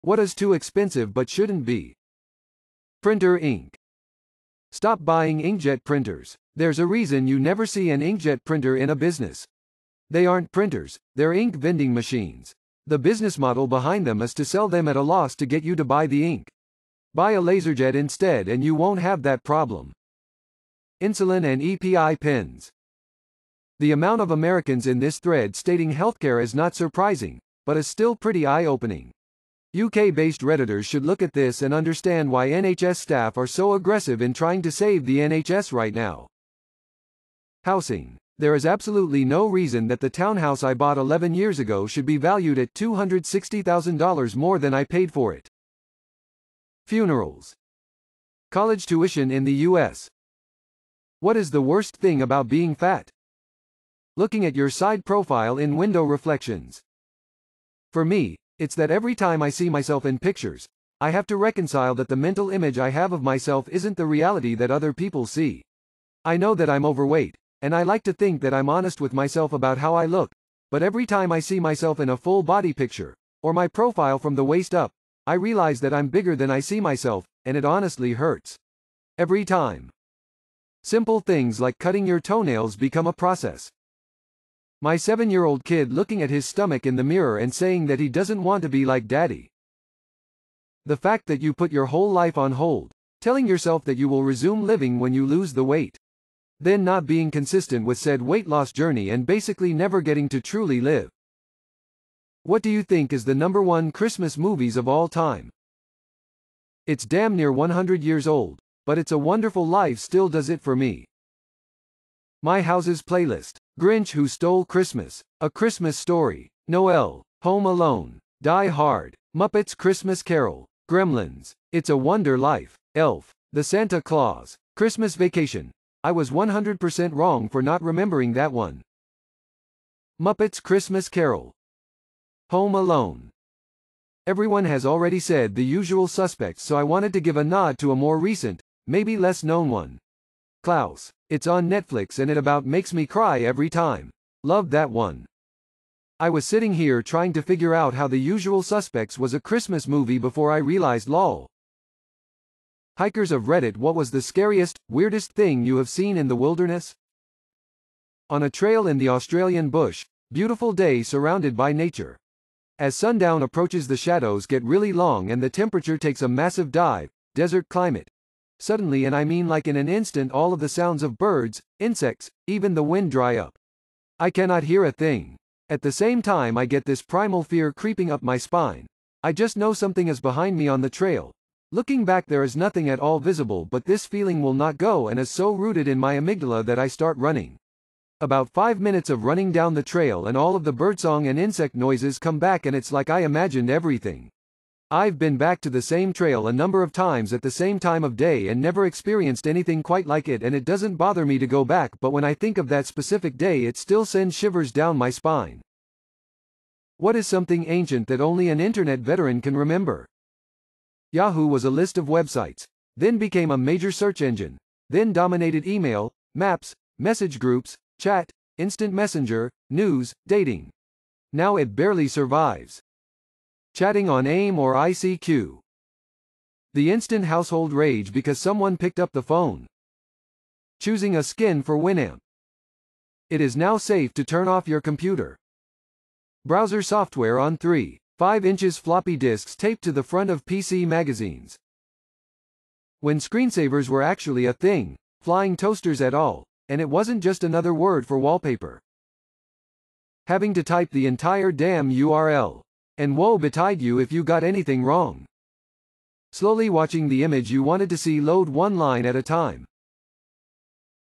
What is too expensive but shouldn't be? Printer ink. Stop buying inkjet printers. There's a reason you never see an inkjet printer in a business. They aren't printers, they're ink vending machines. The business model behind them is to sell them at a loss to get you to buy the ink. Buy a laserjet instead and you won't have that problem. Insulin and EPI pens. The amount of Americans in this thread stating healthcare is not surprising, but is still pretty eye-opening. UK-based Redditors should look at this and understand why NHS staff are so aggressive in trying to save the NHS right now. Housing. There is absolutely no reason that the townhouse I bought 11 years ago should be valued at $260,000 more than I paid for it. Funerals. College tuition in the US. What is the worst thing about being fat? Looking at your side profile in window reflections. For me, it's that every time I see myself in pictures, I have to reconcile that the mental image I have of myself isn't the reality that other people see. I know that I'm overweight, and I like to think that I'm honest with myself about how I look, but every time I see myself in a full body picture, or my profile from the waist up, I realize that I'm bigger than I see myself, and it honestly hurts. Every time. Simple things like cutting your toenails become a process. My 7-year-old kid looking at his stomach in the mirror and saying that he doesn't want to be like daddy. The fact that you put your whole life on hold, telling yourself that you will resume living when you lose the weight. Then not being consistent with said weight loss journey and basically never getting to truly live. What do you think is the #1 Christmas movies of all time? It's damn near 100 years old, but It's a Wonderful Life still does it for me. My House's playlist. Grinch Who Stole Christmas, A Christmas Story, Noel, Home Alone, Die Hard, Muppets Christmas Carol, Gremlins, It's a Wonder Life, Elf, The Santa Claus, Christmas Vacation. I was 100% wrong for not remembering that one. Muppets Christmas Carol. Home Alone. Everyone has already said The Usual Suspects, so I wanted to give a nod to a more recent, maybe less known one. Klaus. It's on Netflix and it about makes me cry every time. Loved that one. I was sitting here trying to figure out how The Usual Suspects was a Christmas movie before I realized lol. Hikers of Reddit, what was the scariest, weirdest thing you have seen in the wilderness? On a trail in the Australian bush, beautiful day surrounded by nature. As sundown approaches, the shadows get really long and the temperature takes a massive dive, desert climate. Suddenly, and I mean like in an instant, all of the sounds of birds, insects, even the wind dry up. I cannot hear a thing. At the same time I get this primal fear creeping up my spine. I just know something is behind me on the trail. Looking back there is nothing at all visible, but this feeling will not go and is so rooted in my amygdala that I start running. About 5 minutes of running down the trail and all of the birdsong and insect noises come back and it's like I imagined everything. I've been back to the same trail a number of times at the same time of day and never experienced anything quite like it, and it doesn't bother me to go back, but when I think of that specific day it still sends shivers down my spine. What is something ancient that only an internet veteran can remember? Yahoo was a list of websites, then became a major search engine, then dominated email, maps, message groups, chat, instant messenger, news, dating. Now it barely survives. Chatting on AIM or ICQ. The instant household rage because someone picked up the phone. Choosing a skin for Winamp. It is now safe to turn off your computer. Browser software on 3.5 inches floppy disks taped to the front of PC magazines. When screensavers were actually a thing, flying toasters et al., and it wasn't just another word for wallpaper. Having to type the entire damn URL. And woe betide you if you got anything wrong. Slowly watching the image you wanted to see load one line at a time.